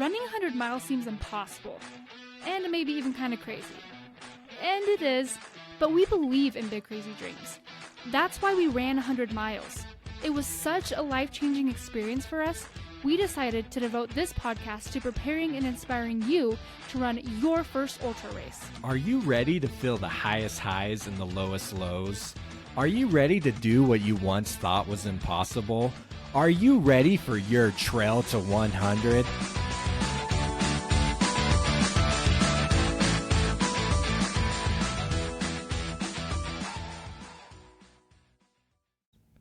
Running 100 miles seems impossible, and maybe even kind of crazy. And it is, but we believe in big crazy dreams. That's why we ran 100 miles. It was such a life-changing experience for us, we decided to devote this podcast to preparing and inspiring you to run your first ultra race. Are you ready to feel the highest highs and the lowest lows? Are you ready to do what you once thought was impossible? Are you ready for your trail to 100?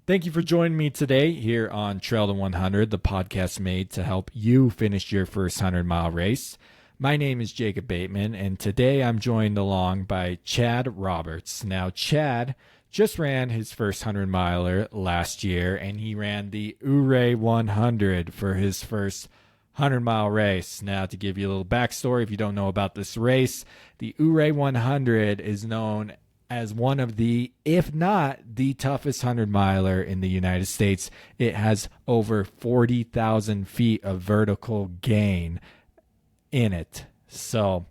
Thank you for joining me today here on Trail to 100, the podcast made to help you finish your first 100-mile race. My name is Jacob Bateman, and today I'm joined along by Chad Roberts. Now, Chad just ran his first 100-miler last year, and he ran the Ouray 100 for his first 100-mile race. Now, to give you a little backstory, if you don't know about this race, the Ouray 100 is known as one of the, if not the toughest 100-miler in the United States. It has over 40,000 feet of vertical gain in it. So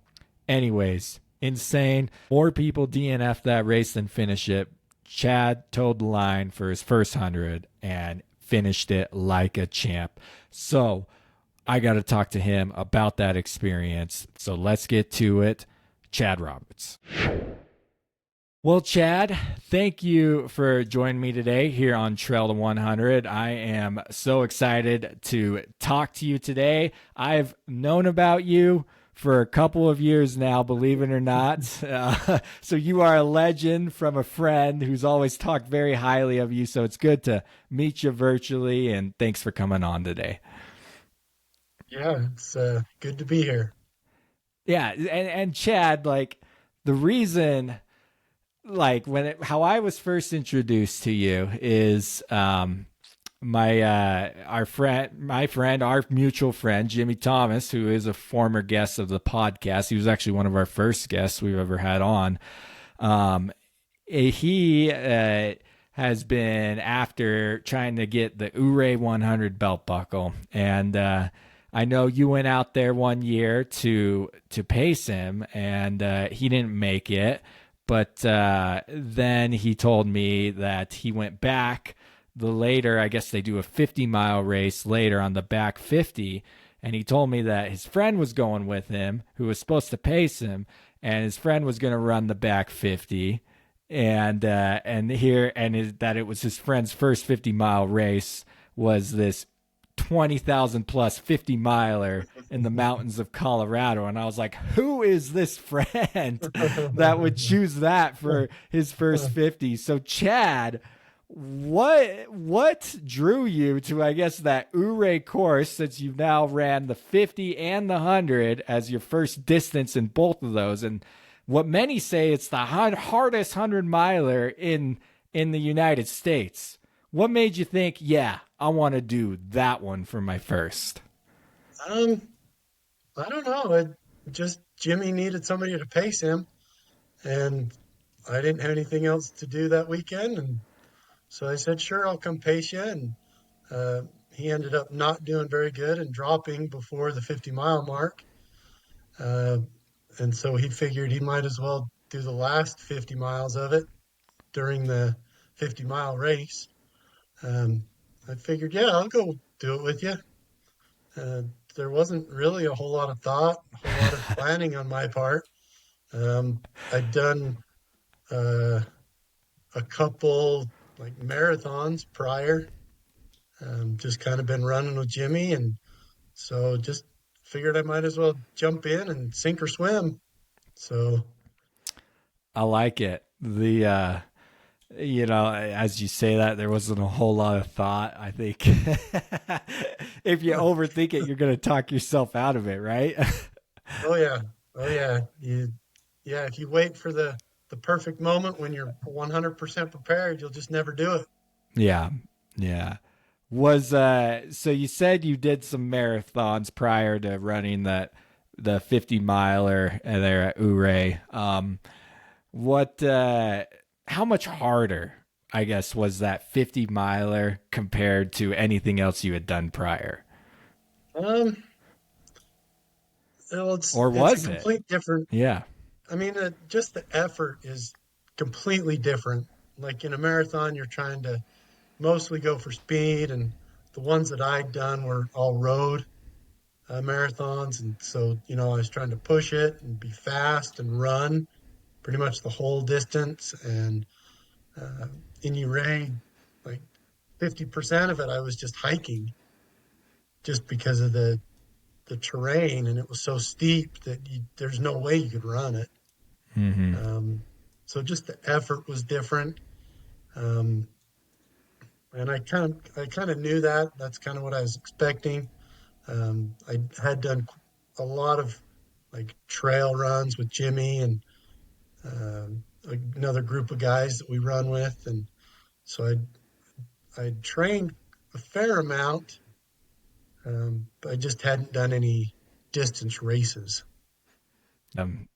anyways, insane. More people DNF that race than finish it. Chad towed the line for his first 100 and finished it like a champ. So I got to talk to him about that experience. So let's get to it. Chad Roberts. Well, Chad, thank you for joining me today here on Trail to 100. I am so excited to talk to you today. I've known about you for a couple of years now, believe it or not. So you are a legend from a friend who's always talked very highly of you. So it's good to meet you virtually, and thanks for coming on today. Yeah, it's good to be here. Yeah, and Chad, like the reason, like how I was first introduced to you is our mutual friend Jimmy Thomas, who is a former guest of the podcast. He was actually one of our first guests we've ever had on. He has been after trying to get the Ouray 100 belt buckle, and I know you went out there one year to pace him, and he didn't make it. But then he told me that he went back later. I guess they do a 50-mile race later on the back 50. And he told me that his friend was going with him, who was supposed to pace him, and his friend was going to run the back 50. And that it was his friend's first 50-mile race was this 20,000 plus 50-miler in the mountains of Colorado. And I was like, who is this friend that would choose that for his first 50? So Chad, what drew you to, I guess, that Ouray course, since you've now ran the 50 and the 100 as your first distance in both of those? And what many say it's the hardest 100-miler in the United States. What made you think, yeah, I want to do that one for my first? I don't know. Jimmy needed somebody to pace him, and I didn't have anything else to do that weekend, and so I said, sure, I'll come pace you. And he ended up not doing very good and dropping before the 50-mile mark. And so he figured he might as well do the last 50 miles of it during the 50-mile race. I figured, yeah, I'll go do it with you. There wasn't really a whole lot of thought, a whole lot of planning on my part. I'd done a couple like marathons prior, just kind of been running with Jimmy, and so just figured I might as well jump in and sink or swim. So I like it. As you say that, there wasn't a whole lot of thought. I think if you overthink it, you're going to talk yourself out of it, right? Oh yeah. If you wait for the perfect moment when you're 100% prepared, you'll just never do it. Yeah. So you said you did some marathons prior to running the 50-miler there at Ouray. How much harder, I guess, was that 50-miler compared to anything else you had done prior? Well, Or it's a was it? complete different. Yeah. I mean, just the effort is completely different. Like in a marathon, you're trying to mostly go for speed, and the ones that I'd done were all road marathons, and so I was trying to push it and be fast and run pretty much the whole distance. And uh, in Ouray, like 50% of it, I was just hiking, just because of the terrain, and it was so steep that there's no way you could run it. Hmm. Um, so just the effort was different. Um, and I kind of knew that. That's kind of what I was expecting. I had done a lot of like trail runs with Jimmy and another group of guys that we run with, and so I trained a fair amount, but I just hadn't done any distance races. Um,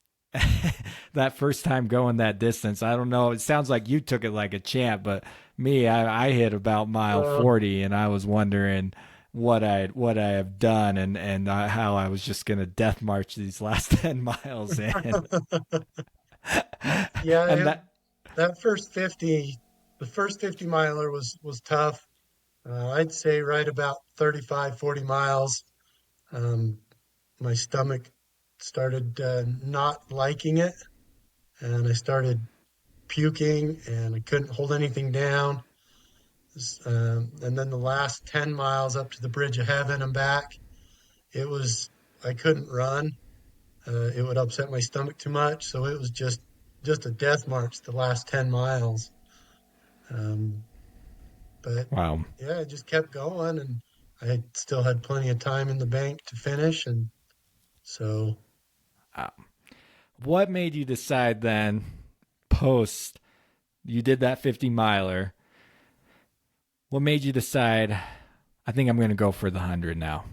that first time going that distance, I don't know. It sounds like you took it like a champ, but me, I hit about mile Uh, 40, and I was wondering what I have done, and how I was just gonna death march these last 10 miles in. yeah, And that, that first 50, the first 50 miler was tough. I'd say right about 35, 40 miles. Um, my stomach started not liking it, and I started puking, and I couldn't hold anything down. And then the last 10 miles up to the Bridge of Heaven and back, it was, I couldn't run. It would upset my stomach too much. So it was just a death march the last 10 miles. Um, but wow. yeah, I just kept going, and still had plenty of time in the bank to finish. And so, What made you decide then, post you did that 50 miler? What made you decide? I think I'm going to go for the 100 now.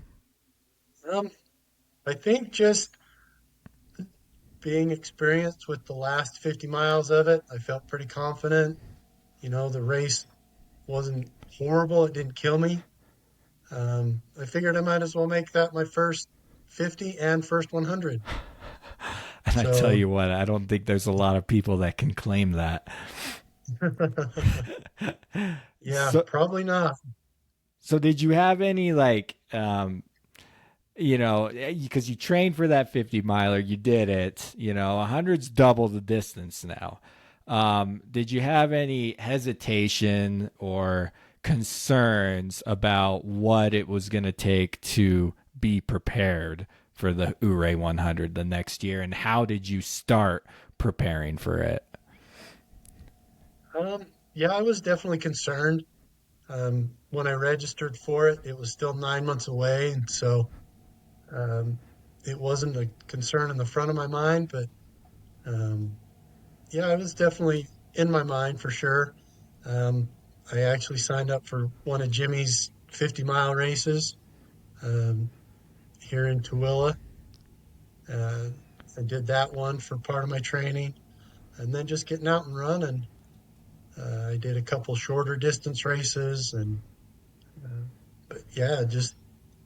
um, I think just being experienced with the last 50 miles of it, I felt pretty confident. The race wasn't horrible. It didn't kill me. I figured I might as well make that my first 50 and first 100. And I tell So, you what, I don't think there's a lot of people that can claim that. yeah, So, probably not. so did you have any like, because you trained for that 50 miler, you did it. 100's double the distance now. Did you have any hesitation or concerns about what it was going to take to be prepared for the Ouray 100 the next year, and how did you start preparing for it? Yeah, I was definitely concerned. When I registered for it, it was still 9 months away, and so um, it wasn't a concern in the front of my mind. But um, yeah, it was definitely in my mind for sure. Um, I actually signed up for one of Jimmy's 50-mile races um, here in Tooele. Uh, I did that one for part of my training, and then just getting out and running. I did a couple shorter distance races, and but yeah, just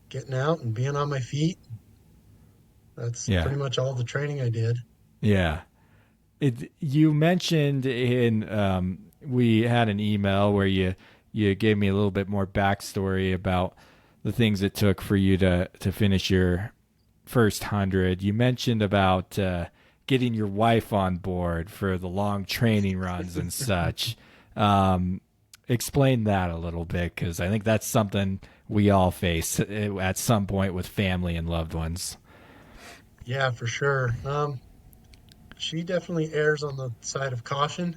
getting out and being on my feet. That's Yeah. pretty much all the training I did. Yeah. You mentioned in we had an email where you gave me a little bit more backstory about the things it took for you to finish your first 100. You mentioned about getting your wife on board for the long training runs and such. Explain that a little bit, because I think that's something we all face at some point with family and loved ones. Yeah, for sure. She definitely errs on the side of caution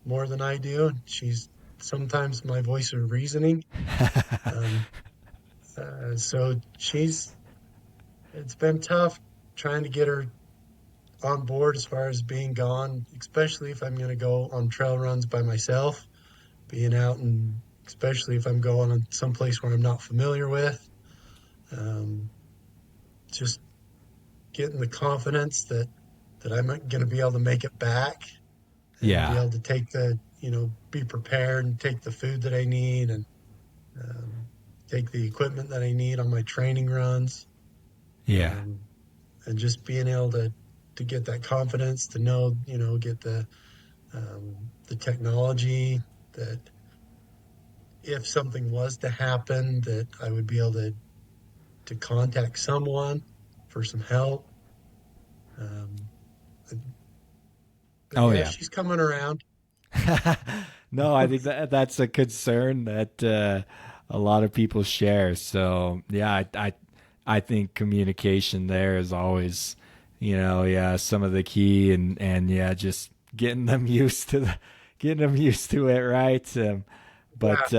more than I do. She's sometimes my voice of reasoning. Um, so it's been tough trying to get her on board as far as being gone, especially if I'm going to go on trail runs by myself, being out, and especially if I'm going on someplace where I'm not familiar with. Um, just getting the confidence that I'm going to be able to make it back and be Yeah. able to be prepared and take the food that I need, and um, take the equipment that I need on my training runs. Yeah. Um, and just being able to get that confidence to know, get the technology that if something was to happen, that I would be able to contact someone for some help. Um, but Oh yeah, yeah. she's coming around. No, I think that's a concern that a lot of people share. So yeah, I think communication there is always, yeah, some of the key, and yeah, just getting them used to getting them used to it, right? Yeah, But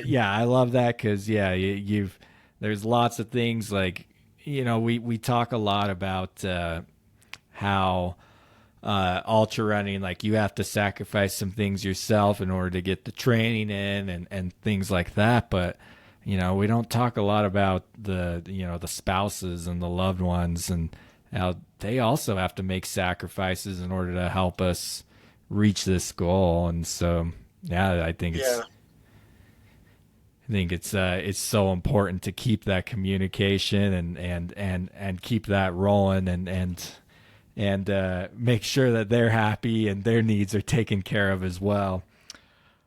yeah, I love that because yeah, you've there's lots of things like we talk a lot about how ultra running, like you have to sacrifice some things yourself in order to get the training in and things like that. But we don't talk a lot about the spouses and the loved ones and how they also have to make sacrifices in order to help us reach this goal. And so yeah, yeah, I think it's so important to keep that communication and keep that rolling and make sure that they're happy and their needs are taken care of as well.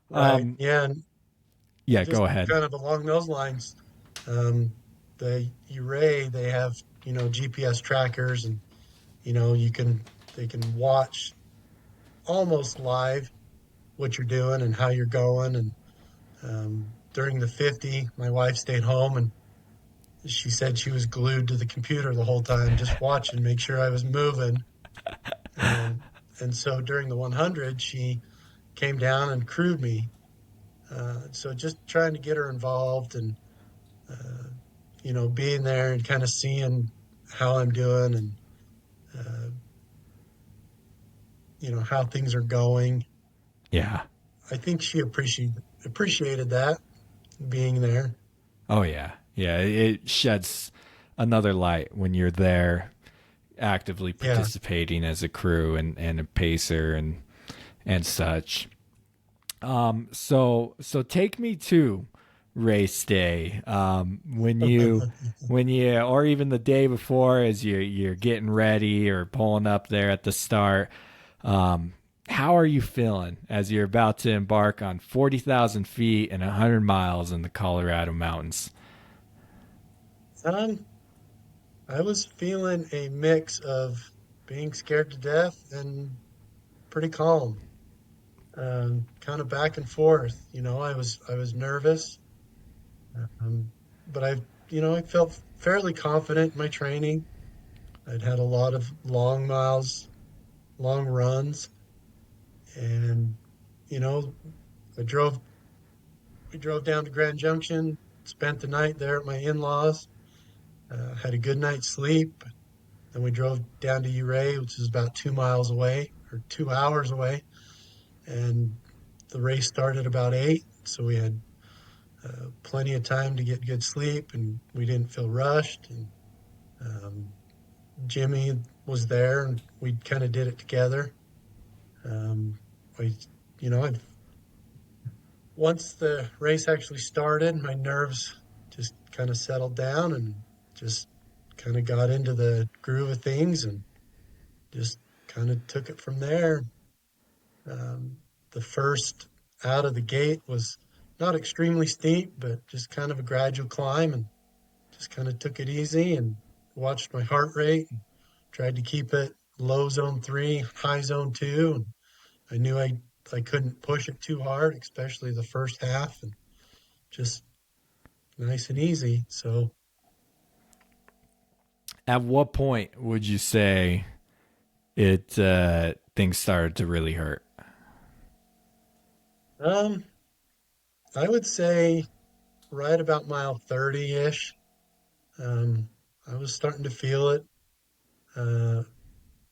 right. Um, Yeah, and yeah, just go ahead. kind of along those lines, um, the Ouray, they have, GPS trackers, and you can they can watch almost live what you're doing and how you're going. And during the 50, my wife stayed home, and she said she was glued to the computer the whole time, just watching, make sure I was moving. Um, and so during the 100, she came down and crewed me. So just trying to get her involved and, uh, being there and kind of seeing how I'm doing and, uh, how things are going. Yeah. I think she appreciated that being there. Oh yeah. Yeah. It sheds another light when you're there actively Yeah. participating as a crew and a pacer and such. So take me to race day. When you or even the day before as you're getting ready or pulling up there at the start. Um, how are you feeling as you're about to embark on 40,000 feet and 100 miles in the Colorado mountains? Um, I was feeling a mix of being scared to death and pretty calm, kind of back and forth. I was nervous, um, but I felt fairly confident in my training. I'd had a lot of long miles, long runs, and you know, I drove. We drove down to Grand Junction, spent the night there at my in-laws, had a good night's sleep. Then we drove down to Ouray, which is about 2 miles away or 2 hours away, and the race started about 8. So we had plenty of time to get good sleep, and we didn't feel rushed. And um, Jimmy was there, and we kind of did it together. Um, I, I once the race actually started, my nerves just kind of settled down and just kind of got into the groove of things and just kind of took it from there. The first out of the gate was not extremely steep, but just kind of a gradual climb, and just kind of took it easy and watched my heart rate and tried to keep it low zone 3, high zone 2. And I knew I couldn't push it too hard, especially the first half, and just nice and easy. So, At what point would you say it things started to really hurt? um, I would say right about mile 30-ish, I was starting to feel it. Uh,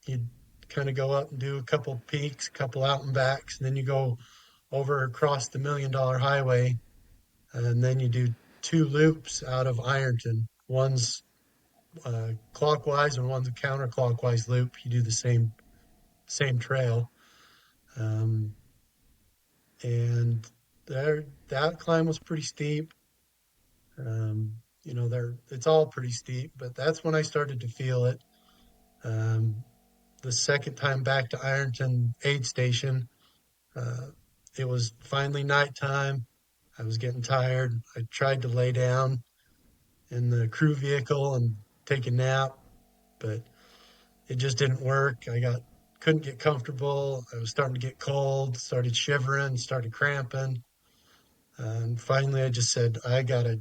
you kind of go up and do a couple peaks, a couple out and backs, and then you go over across the $1 million highway, and then you do two loops out of Ironton. One's clockwise and one's a counterclockwise loop. You do the same trail, um, and that climb was pretty steep. it's all pretty steep, but that's when I started to feel it. Um, the second time back to Ironton aid station, uh, it was finally nighttime. I was getting tired. I tried to lay down in the crew vehicle and take a nap, but it just didn't work. Couldn't get comfortable. I was starting to get cold, started shivering, started cramping. And finally I just said, I gotta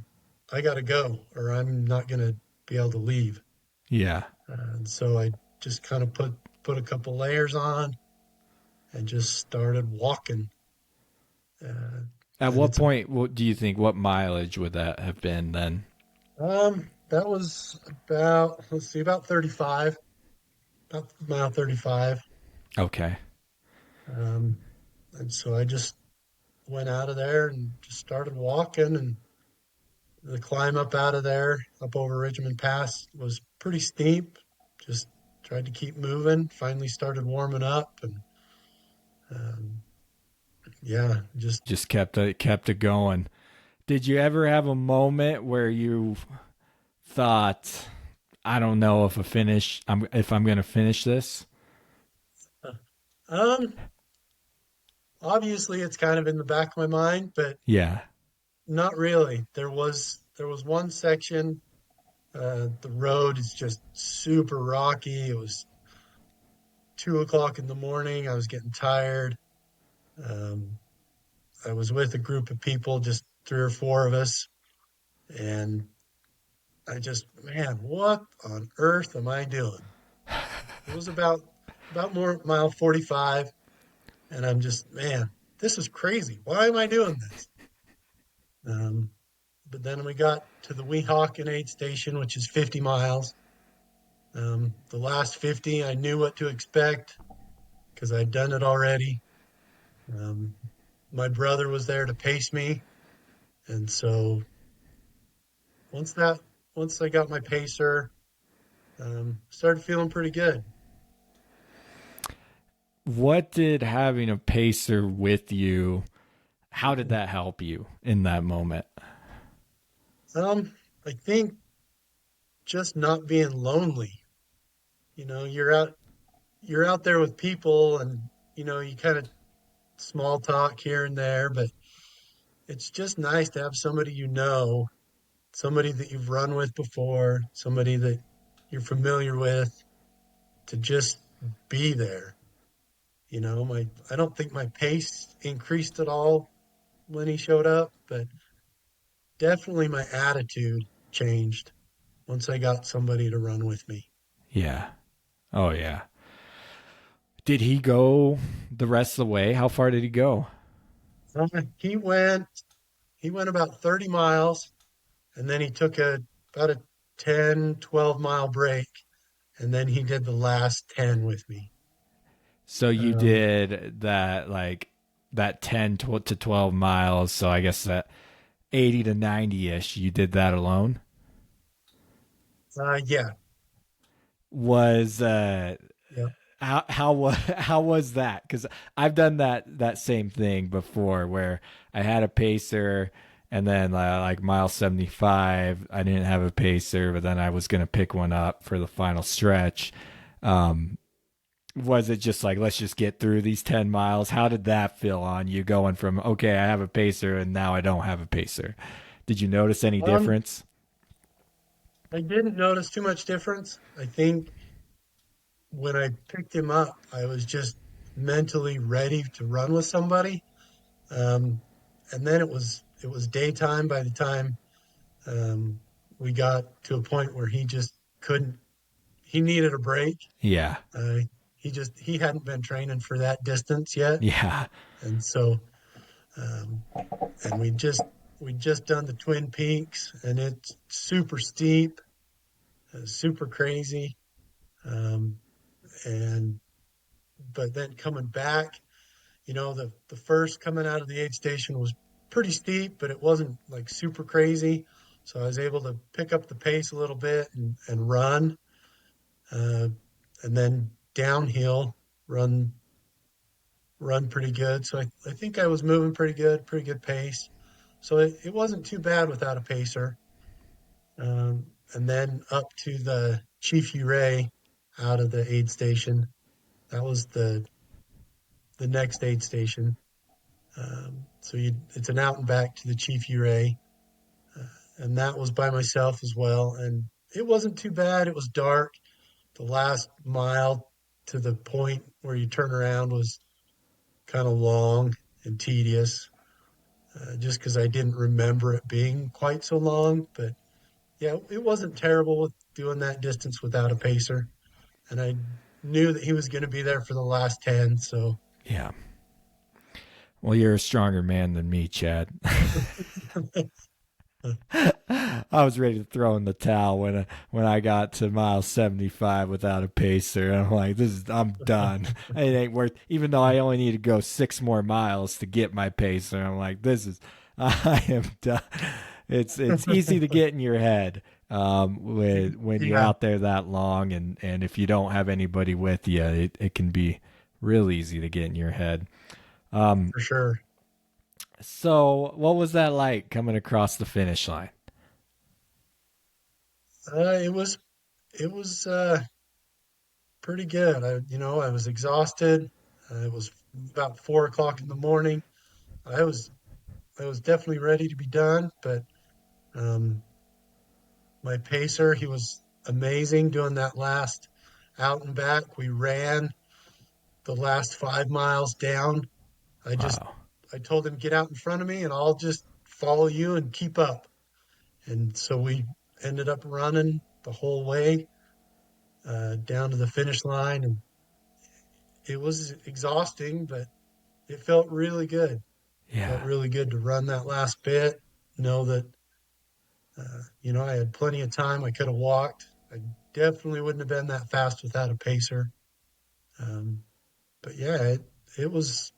go or I'm not gonna be able to leave. Yeah. And so I just kind of put a couple layers on and just started walking. Uh, At and what it's point what do you think what mileage would that have been then? that was about, let's see, about 35, about mile 35. Okay. Um, and so I just went out of there and just started walking, and the climb up out of there, up over Richmond Pass, was pretty steep. Just tried to keep moving. Finally started warming up, and um, yeah, just Just kept it going. Did you ever have a moment where you thought, I don't know if I'm going to finish this? um, obviously it's kind of in the back of my mind, but Yeah. not really. There was one section. The road is just super rocky. It was 2 o'clock in the morning. I was getting tired. Um, I was with a group of people, just three or four of us, and man, what on earth am I doing? It was about more mile 45, and I'm just, man, this is crazy. Why am I doing this? Um, but then we got to the Weehawken aid station, which is 50 miles. The last 50, I knew what to expect because I'd done it already. Um, my brother was there to pace me, and so once that once I got my pacer, started feeling pretty good. What did having a pacer with you, how did that help you in that moment? I think just not being lonely. You're out there with people, and you kind of small talk here and there, but it's just nice to have somebody, somebody that you've run with before, somebody that you're familiar with, to just be there. My I don't think my pace increased at all when he showed up, but definitely my attitude changed once I got somebody to run with me. Yeah. Oh, yeah. Did he go the rest of the way? How far did he go? Uh, He went he went about 30 miles, and then he took about a 10, 12 mile break, and then he did the last 10 with me. So you Um, did that 10 to 12 miles. So I guess that 80 to 90 ish, you did that alone. yeah, Was yeah. how was that? Because I've done that same thing before, where I had a pacer, and then like mile 75, I didn't have a pacer, but then I was gonna pick one up for the final stretch. Um, was it just like, let's just get through these 10 miles? How did that feel on you, going from, okay, I have a pacer and now I don't have a pacer? Did you notice any Um, difference? I didn't notice too much difference. I think when I picked him up, I was just mentally ready to run with somebody. Um, and then it was daytime by the time um, we got to a point where he just couldn't. He needed a break. Yeah. Uh, he hadn't been training for that distance yet, Yeah. and so um, and we just done the Twin Peaks, and it's super steep, super crazy, um, and but then coming back, the first coming out of the aid station was pretty steep, but it wasn't like super crazy. So I was able to pick up the pace a little bit and run, uh, and then downhill run run pretty good. So I think I was moving pretty good pace. So it wasn't too bad without a pacer. and then up to the Chief Ouray out of the aid station. That was the next aid station. It's an out and back to the Chief Ouray, and that was by myself as well. And it wasn't too bad. It was dark. The last mile to the point where you turn around was kind of long and tedious, just because I didn't remember it being quite so long. But yeah, it wasn't terrible with doing that distance without a pacer. And I knew that he was going to be there for the last 10. So, Yeah. Well, you're a stronger man than me, Chad. I was ready to throw in the towel when I got to mile 75 without a pacer. I'm like, I'm done. It ain't worth. Even though I only need to go 6 more miles to get my pacer, I'm like, I am done. It's easy to get in your head when you're yeah, out there that long, and if you don't have anybody with you, it can be real easy to get in your head. for sure. So, what was that like coming across the finish line? It was pretty good. I was exhausted. It was about 4 o'clock in the morning. I was I was definitely ready to be done, but um, my pacer, he was amazing doing that last out and back. We ran the last 5 miles down. I just Wow. I told him get out in front of me and I'll just follow you and keep up. And so we ended up running the whole way down to the finish line, and it was exhausting, but it felt really good. Felt Yeah. really good to run that last bit. Know that I had plenty of time. I could have walked. I definitely wouldn't have been that fast without a pacer. Um, but yeah, it was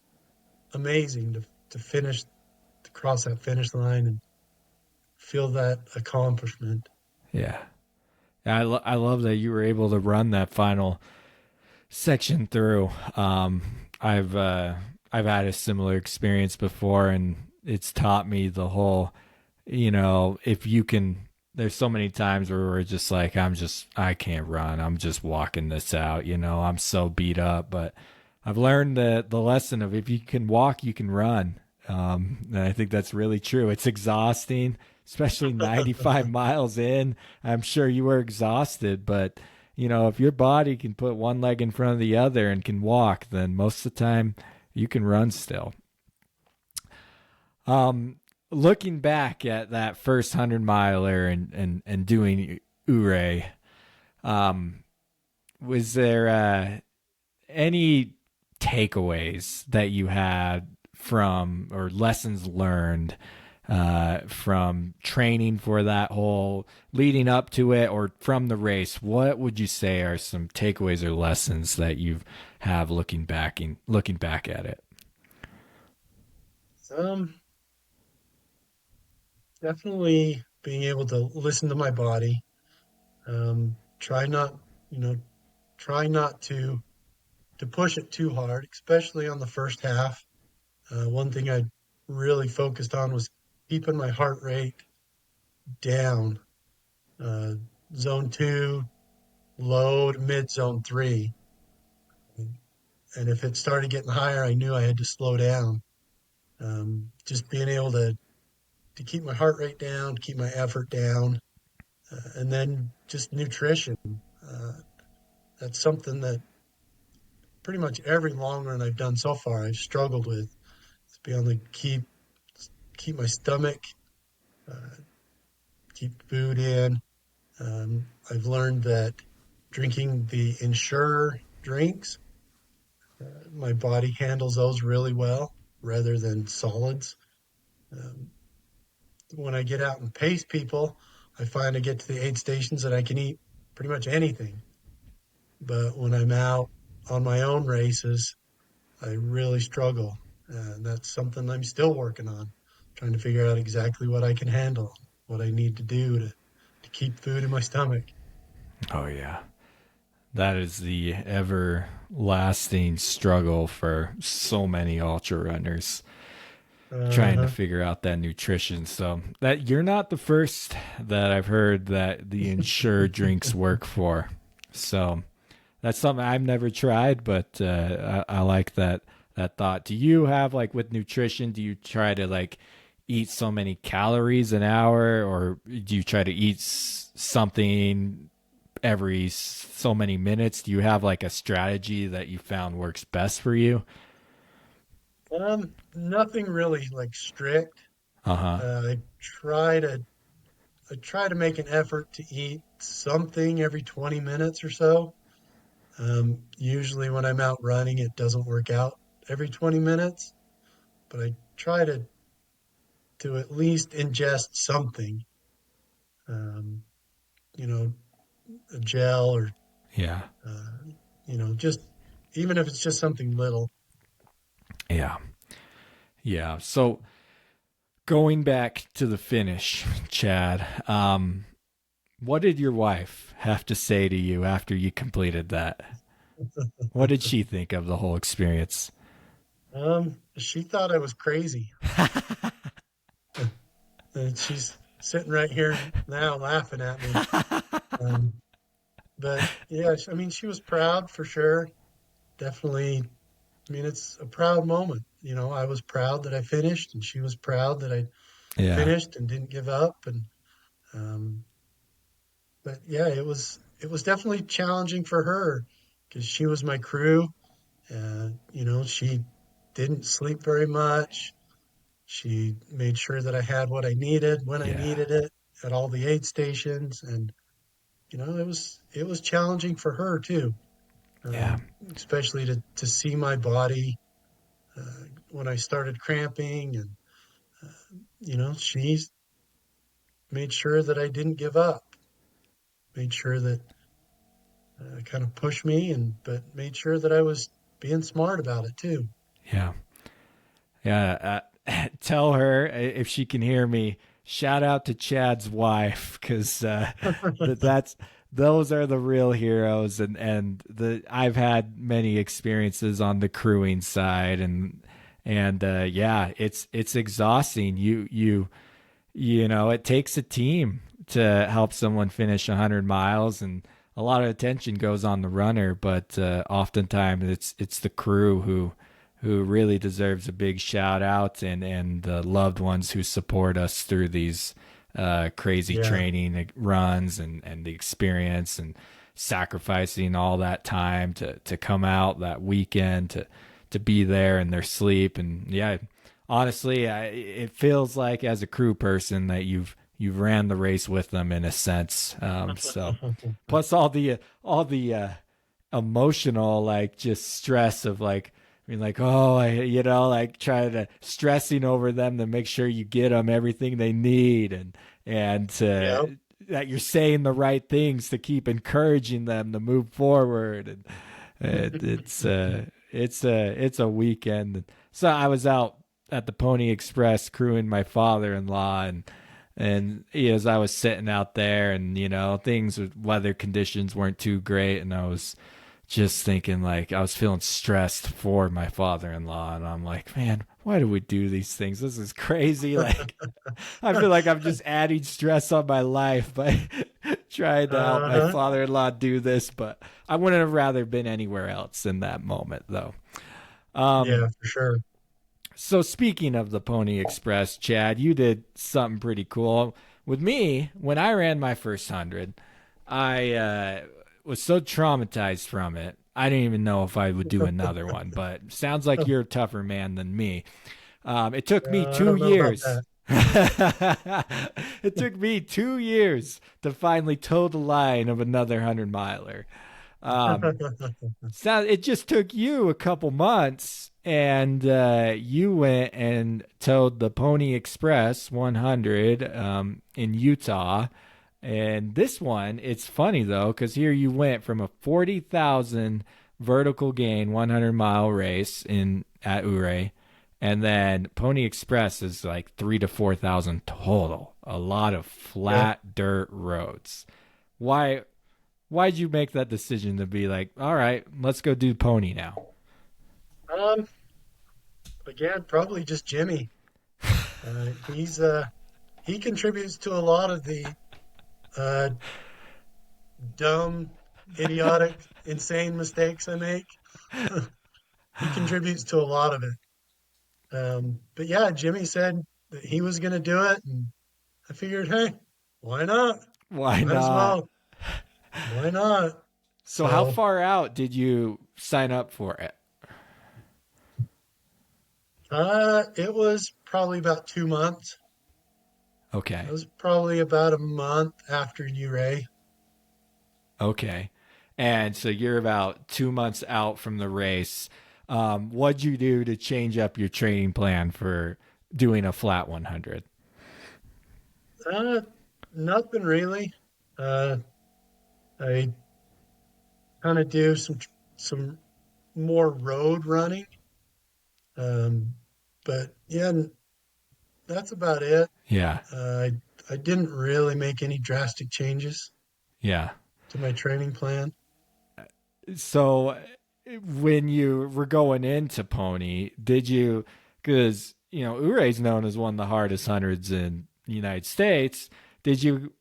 amazing to finish to cross that finish line and feel that accomplishment. Yeah. I love that you were able to run that final section through. I've I've had a similar experience before, and it's taught me the whole, if you can. There's so many times where we're just like, I can't run. I'm just walking this out. I'm so beat up. But I've learned the lesson of if you can walk, you can run. And I think that's really true. It's exhausting, especially 95 miles in. I'm sure you were exhausted, but if your body can put one leg in front of the other and can walk, then most of the time you can run still. Um, Looking back at that first 100 miler and doing Ouray, um, was there any takeaways that you had from or lessons learned from training for that whole leading up to it or from the race? What would you say are some takeaways or lessons that you have looking back at it? Um, Definitely being able to listen to my body. Try not, you know, try not to push it too hard, especially on the first half. One thing I really focused on was keeping my heart rate down. Uh, Zone two, low to mid zone three. And if it started getting higher, I knew I had to slow down. Just being able to keep my heart rate down, to keep my effort down, and then just nutrition. Uh, that's something that pretty much every long run I've done so far I've struggled with. To be able to keep my stomach, uh, keep food in. I've learned that drinking the Ensure drinks, my body handles those really well rather than solids. Um, when I get out and pace people, I find I get to the aid stations that I can eat pretty much anything. But when I'm out on my own races, I really struggle. And that's something I'm still working on, trying to figure out exactly what I can handle, what I need to do to keep food in my stomach. Oh yeah. That is the everlasting struggle for so many ultra runners. trying to Uh-huh. figure out that nutrition. So that you're not the first that I've heard that the Ensure drinks work for. So that's something I've never tried, but I like that thought. Do you have like with nutrition? Do you try to like eat so many calories an hour, or do you try to eat something every so many minutes? Do you have like a strategy that you found works best for you? Nothing really like strict. Uh huh. I try to I try to make an effort to eat something every 20 minutes or so. Usually when I'm out running, it doesn't work out every 20 minutes, but I try to at least ingest something, um, you know, a gel or, Yeah. uh, just even if it's just something little. Yeah. Yeah. So going back to the finish, Chad, what did your wife have to say to you after you completed that? What did she think of the whole experience? She thought I was crazy, and she's sitting right here now laughing at me. Um, but yeah, I mean, she was proud for sure. Definitely. I mean, it's a proud moment. I was proud that I finished, and she was proud that I Yeah. finished and didn't give up. Um, but yeah, it was definitely challenging for her because she was my crew. She didn't sleep very much. She made sure that I had what I needed when I Yeah. needed it at all the aid stations, and it was challenging for her too, Yeah. especially to see my body when I started cramping, and she made sure that I didn't give up, made sure that kind of pushed me, but made sure that I was being smart about it too. Yeah. Yeah. Tell her if she can hear me. Shout out to Chad's wife because that's those are the real heroes, and I've had many experiences on the crewing side, and yeah, it's exhausting. You know it takes a team to help someone finish 100 miles, and a lot of attention goes on the runner, but oftentimes it's the crew who really deserves a big shout out, and the loved ones who support us through these crazy Yeah, training runs, and the experience, and sacrificing all that time to come out that weekend to be there in their sleep. And yeah, honestly, it feels like as a crew person that you've ran the race with them in a sense. So plus all the emotional like just stress of like, I mean, like, oh, like trying to stressing over them to make sure you get them everything they need, and yeah, that you're saying the right things to keep encouraging them to move forward. And it's a weekend. So I was out at the Pony Express crewing my father-in-law, and as I was sitting out there, and things with weather conditions weren't too great, and I was just thinking, like, I was feeling stressed for my father-in-law, and I'm like, man, why do we do these things? This is crazy. Like, I feel like I'm just adding stress on my life by trying to help my uh-huh. father-in-law do this, but I wouldn't have rather been anywhere else in that moment, though. um Yeah, for sure. so speaking of the Pony Express, Chad, you did something pretty cool with me when I ran my first 100. I was so traumatized from it. I didn't even know if I would do another one, but sounds like you're a tougher man than me. It took me I two don't know about years. It took me 2 years to finally toe the line of another 100 miler. Um, that. so it just took you a couple months, and you went and towed the Pony Express 100 in Utah. And this one, it's funny though, because here you went from a 40,000 vertical gain 100-mile race in at Ouray, and then Pony Express is like 3 to 4,000 total. A lot of Yeah. flat dirt roads. Why? Why'd you make that decision to be like, all right, let's go do Pony now? Um, Again, probably just Jimmy. He's he contributes to a lot of the uh, dumb, idiotic, insane mistakes I make. He contributes to a lot of it. But yeah, Jimmy said that he was going to do it, and I figured, hey, why not? Why Might as not? well. Why not? So how So far out did you sign up for it? it was probably about 2 months. It Okay. was probably about a month after Ouray. Okay. And so you're about 2 months out from the race. What'd you do to change up your training plan for doing a flat 100? Uh, Nothing really. Uh, I kind of do some more road running. Um, but yeah, that's about it. Yeah. I didn't really make any drastic changes Yeah. to my training plan. So when you were going into Pony, did you, because, Ouray's known as one of the hardest hundreds in the United States. Did you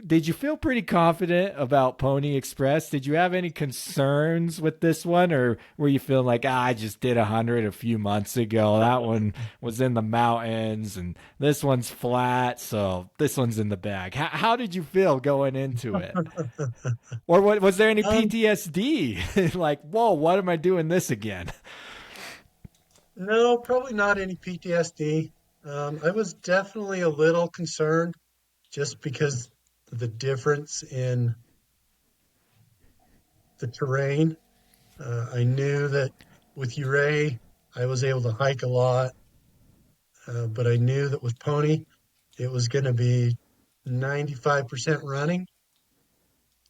did you feel pretty confident about Pony Express? Did you have any concerns with this one, or were you feeling like, I just did 100 a few months ago? That one was in the mountains, and this one's flat, so this one's in the bag. How did you feel going into it? Or was there any Um, PTSD? Like, whoa, what am I doing this again? no, probably not any PTSD. I was definitely a little concerned just because of the difference in the terrain. I knew that with Ouray, I was able to hike a lot, but I knew that with Pony, it was going to be 95% running,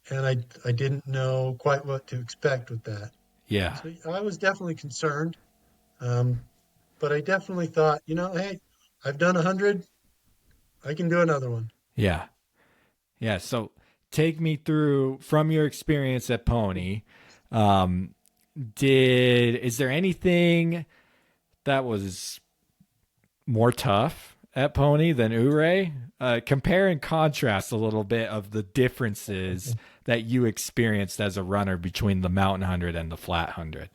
and I didn't know quite what to expect with that. Yeah, So I was definitely concerned, um, but I definitely thought, hey, I've done 100, I can do another one. yeah, yeah. So take me through from your experience at Pony. Um, is there anything that was more tough at Pony than Ouray? Compare and contrast a little bit of the differences that you experienced as a runner between the mountain 100 and the flat 100.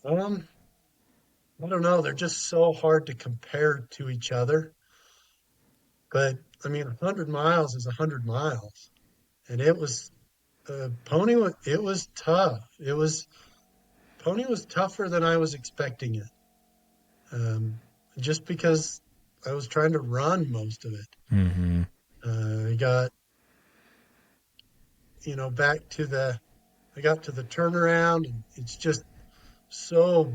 Um, I don't know, they're just so hard to compare to each other. But I mean, 100 miles is 100 miles, and it was tough. Pony was tougher than I was expecting it. Um, just because I was trying to run most of it. Mm-hmm. I got, back I got to the turnaround, and it's just so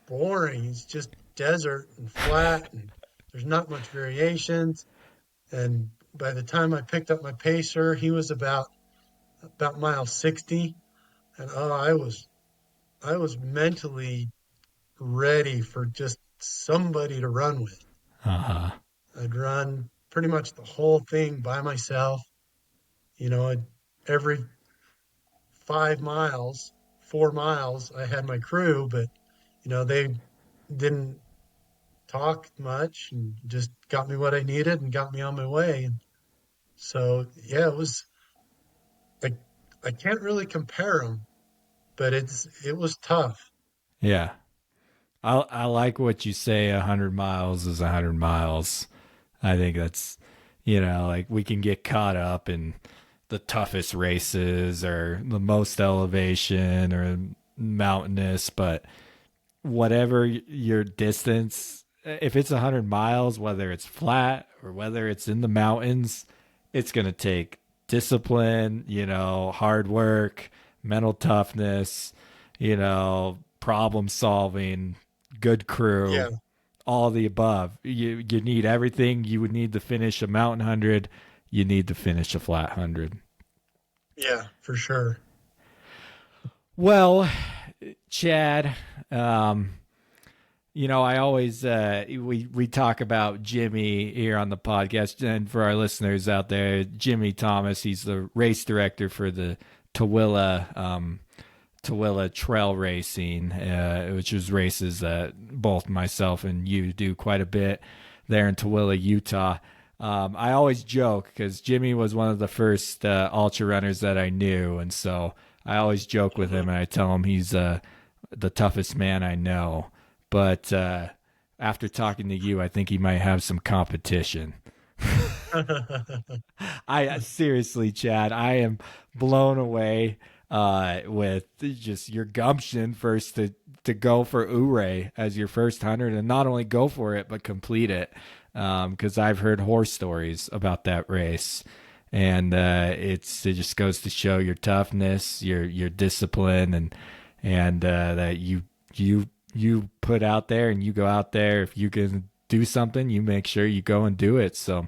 boring. It's just desert and flat, and there's not much variations. And by the time I picked up my pacer, he was about mile 60, and I was mentally ready for just somebody to run with. Uh-huh. I'd run pretty much the whole thing by myself. Every 5 miles, 4 miles, I had my crew, but they didn't talk much and just got me what I needed and got me on my way. And so, yeah, I, I can't really compare them, but it was tough. Yeah. I like what you say. 100 miles is 100 miles. I think that's, like we can get caught up in the toughest races or the most elevation or mountainous, but whatever your distance, if it's 100 miles, whether it's flat or whether it's in the mountains, it's going to take discipline, hard work, mental toughness, problem solving, good crew, Yeah, all the above. You need everything you would need to finish a mountain 100. You need to finish a flat 100. yeah, for sure. Well, Chad, I always we talk about Jimmy here on the podcast, and for our listeners out there, Jimmy Thomas, he's the race director for the Tooele Tooele trail racing, which is races that both myself and you do quite a bit there in Tooele, Utah. I always joke because Jimmy was one of the first ultra runners that I knew, and so I always joke with him and I tell him he's the toughest man I know. But after talking to you, I think he might have some competition. I seriously, Chad, I am blown away with just your gumption first to go for Ouray as your first 100, and not only go for it but complete it. Because I've heard horror stories about that race, and it just goes to show your toughness, your discipline, and that you put out there and you go out there. If you can do something, you make sure you go and do it. So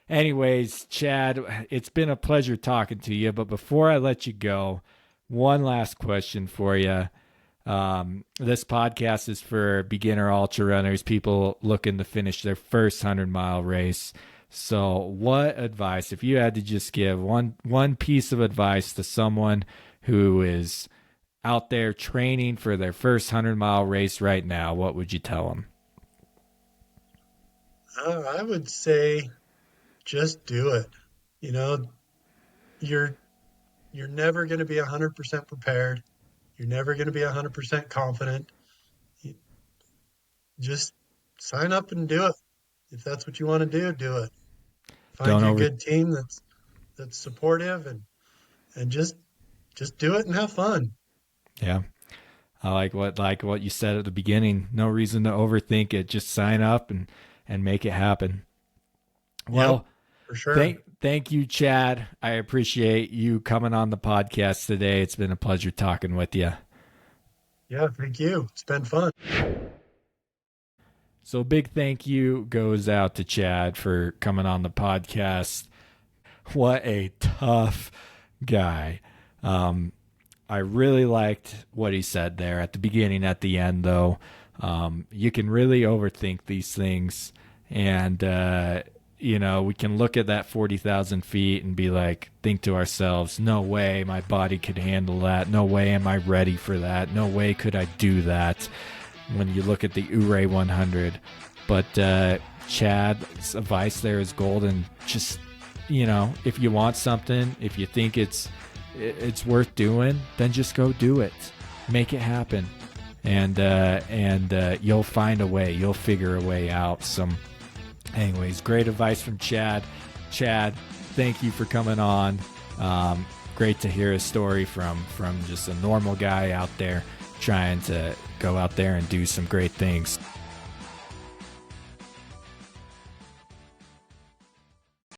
anyways, Chad, it's been a pleasure talking to you, but before I let you go, one last question for you. This podcast is for beginner ultra runners, people looking to finish their first 100-mile race. So what advice, if you had to just give one piece of advice to someone who is out there training for their first 100-mile race right now, what would you tell them? I would say just do it. You know, you're never going to be 100% prepared. You're never going to be 100% confident. Just sign up and do it. If that's what you want to do it. Find you a good team that's supportive and just do it and have fun. Yeah. I like what you said at the beginning. No reason to overthink it. Just sign up and make it happen. Well, yep, for sure. Thank you, Chad. I appreciate you coming on the podcast today. It's been a pleasure talking with you. Yeah, thank you. It's been fun. So a big thank you goes out to Chad for coming on the podcast. What a tough guy. I really liked what he said there at the beginning. At the end, though, you can really overthink these things, and we can look at that 40,000 feet and be like, think to ourselves, no way my body could handle that. No way am I ready for that. No way could I do that. When you look at the Ouray 100, but Chad's advice there is golden. Just, if you want something, if you think it's worth doing, then just go do it. Make it happen. And you'll find a way. You'll figure a way out. Anyways, great advice from Chad. Chad, thank you for coming on. Great to hear a story from just a normal guy out there trying to go out there and do some great things.